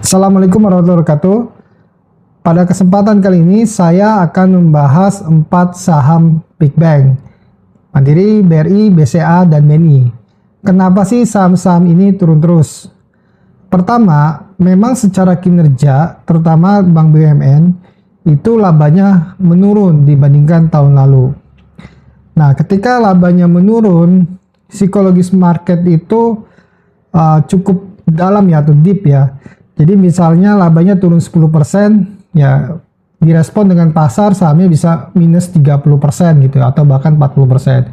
Assalamualaikum warahmatullahi wabarakatuh. Pada kesempatan kali ini saya akan membahas 4 saham Big Bank, Mandiri, BRI, BCA, dan BNI. Kenapa sih saham-saham ini turun terus? Pertama, memang secara kinerja, terutama Bank BUMN, itu labanya menurun dibandingkan tahun lalu. Nah, ketika labanya menurun, psikologis market itu cukup dalam ya, atau deep ya. Jadi misalnya labanya turun 10%, ya direspon dengan pasar sahamnya bisa minus 30% gitu, atau bahkan 40%.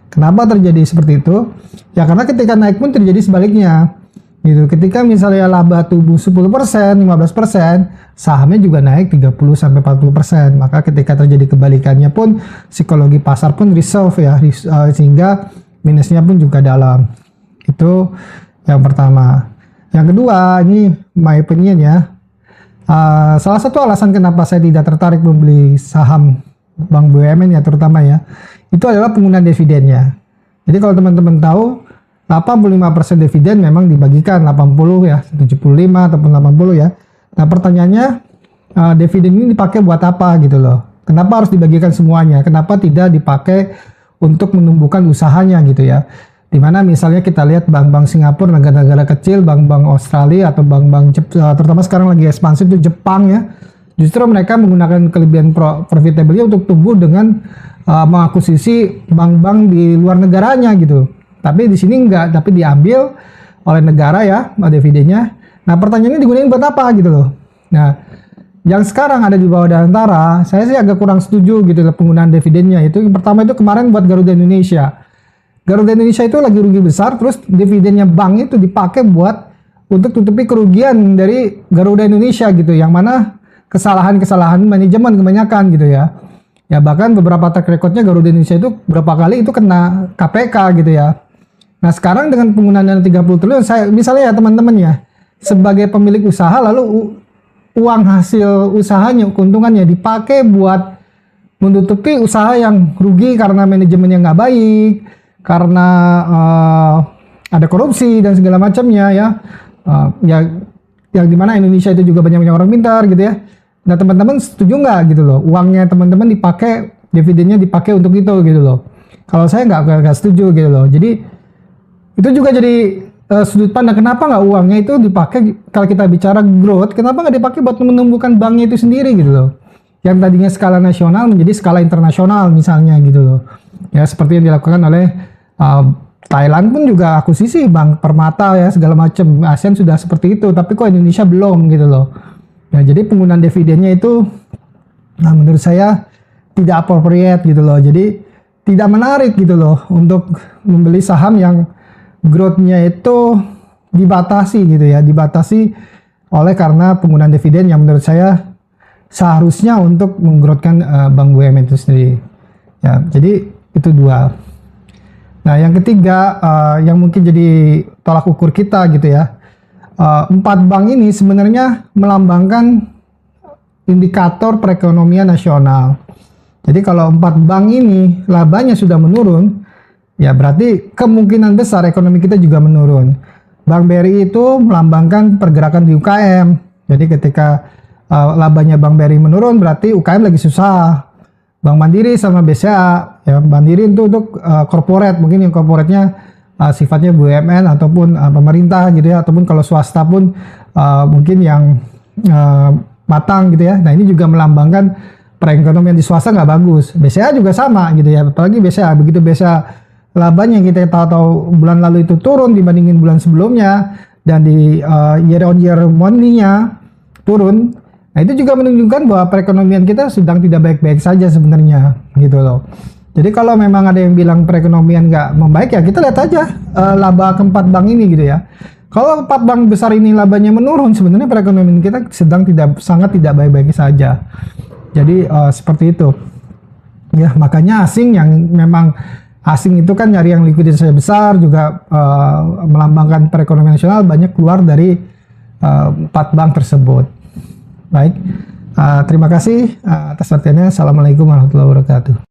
Kenapa terjadi seperti itu? Ya karena ketika naik pun terjadi sebaliknya. Gitu. Ketika misalnya laba tumbuh 10%, 15%, sahamnya juga naik 30-40%. Maka ketika terjadi kebalikannya pun psikologi pasar pun resolve ya, sehingga minusnya pun juga dalam. Itu yang pertama. Yang kedua, ini my opinion ya. Salah satu alasan kenapa saya tidak tertarik membeli saham Bank BUMN ya terutama ya, itu adalah penggunaan dividennya. Jadi kalau teman-teman tahu, 85% dividen memang dibagikan 80 ya, 75 ataupun 80 ya. Nah pertanyaannya, dividen ini dipakai buat apa gitu loh. Kenapa harus dibagikan semuanya? Kenapa tidak dipakai untuk menumbuhkan usahanya gitu ya. Dimana misalnya kita lihat bank-bank Singapura, negara-negara kecil, bank-bank Australia atau bank-bank terutama sekarang lagi ekspansif itu Jepang ya, justru mereka menggunakan kelebihan profitability untuk tumbuh dengan mengakuisisi bank-bank di luar negaranya gitu. Tapi di sini enggak, tapi diambil oleh negara ya dividennya. Nah pertanyaannya digunakan buat apa gitu loh. Nah yang sekarang ada di bawah antara, saya sih agak kurang setuju gitu loh penggunaan dividennya. Itu yang pertama itu kemarin buat Garuda Indonesia. Garuda Indonesia itu lagi rugi besar, terus dividennya bank itu dipakai buat untuk tutupi kerugian dari Garuda Indonesia gitu, yang mana kesalahan-kesalahan manajemen kebanyakan gitu ya. Ya bahkan beberapa track recordnya Garuda Indonesia itu berapa kali itu kena KPK gitu ya. Nah sekarang dengan penggunaan dana 30 triliun, saya misalnya ya teman-teman ya, sebagai pemilik usaha lalu uang hasil usahanya, keuntungannya dipakai buat menutupi usaha yang rugi karena manajemennya nggak baik, karena ada korupsi dan segala macamnya ya, yang dimana Indonesia itu juga banyak orang pintar gitu ya. Nah teman-teman setuju nggak gitu loh, uangnya teman-teman dipakai, dividennya dipakai untuk itu gitu loh. Kalau saya nggak setuju gitu loh. Jadi itu juga jadi sudut pandang, kenapa nggak uangnya itu dipakai kalau kita bicara growth, kenapa nggak dipakai buat menumbuhkan banknya itu sendiri gitu loh. Yang tadinya skala nasional menjadi skala internasional misalnya gitu loh. Ya seperti yang dilakukan oleh Thailand pun juga akuisisi Bank Permata ya segala macam. ASEAN sudah seperti itu, tapi kok Indonesia belum gitu loh. Ya jadi penggunaan dividennya itu menurut saya tidak appropriate gitu loh. Jadi tidak menarik gitu loh untuk membeli saham yang growth-nya itu dibatasi gitu ya, dibatasi oleh karena penggunaan dividen yang menurut saya seharusnya untuk menggrowthkan Bank BUMN itu sendiri. Ya, jadi itu dua. Nah, yang ketiga yang mungkin jadi tolak ukur kita gitu ya. 4 bank ini sebenarnya melambangkan indikator perekonomian nasional. Jadi kalau 4 bank ini labanya sudah menurun, ya berarti kemungkinan besar ekonomi kita juga menurun. Bank BRI itu melambangkan pergerakan di UKM. Jadi ketika labanya Bank BRI menurun, berarti UKM lagi susah. Bank Mandiri sama BCA, ya Mandiri itu untuk corporate, mungkin yang corporate-nya sifatnya BUMN ataupun pemerintah gitu ya, ataupun kalau swasta pun mungkin yang matang gitu ya. Nah ini juga melambangkan perekonomian di swasta nggak bagus. BCA juga sama gitu ya, apalagi BCA, begitu BCA labanya kita tahu bulan lalu itu turun dibandingin bulan sebelumnya, dan di year on year money-nya turun. Nah itu juga menunjukkan bahwa perekonomian kita sedang tidak baik-baik saja sebenarnya gitu loh. Jadi kalau memang ada yang bilang perekonomian nggak membaik, ya kita lihat aja laba keempat bank ini gitu ya. Kalau 4 bank besar ini labanya menurun, sebenarnya perekonomian kita sedang sangat tidak baik-baik saja. Jadi seperti itu. Ya makanya asing yang memang asing itu kan nyari yang likuiditasnya besar, juga melambangkan perekonomian nasional, banyak keluar dari 4 bank tersebut. Baik, terima kasih atas perhatiannya. Assalamualaikum warahmatullahi wabarakatuh.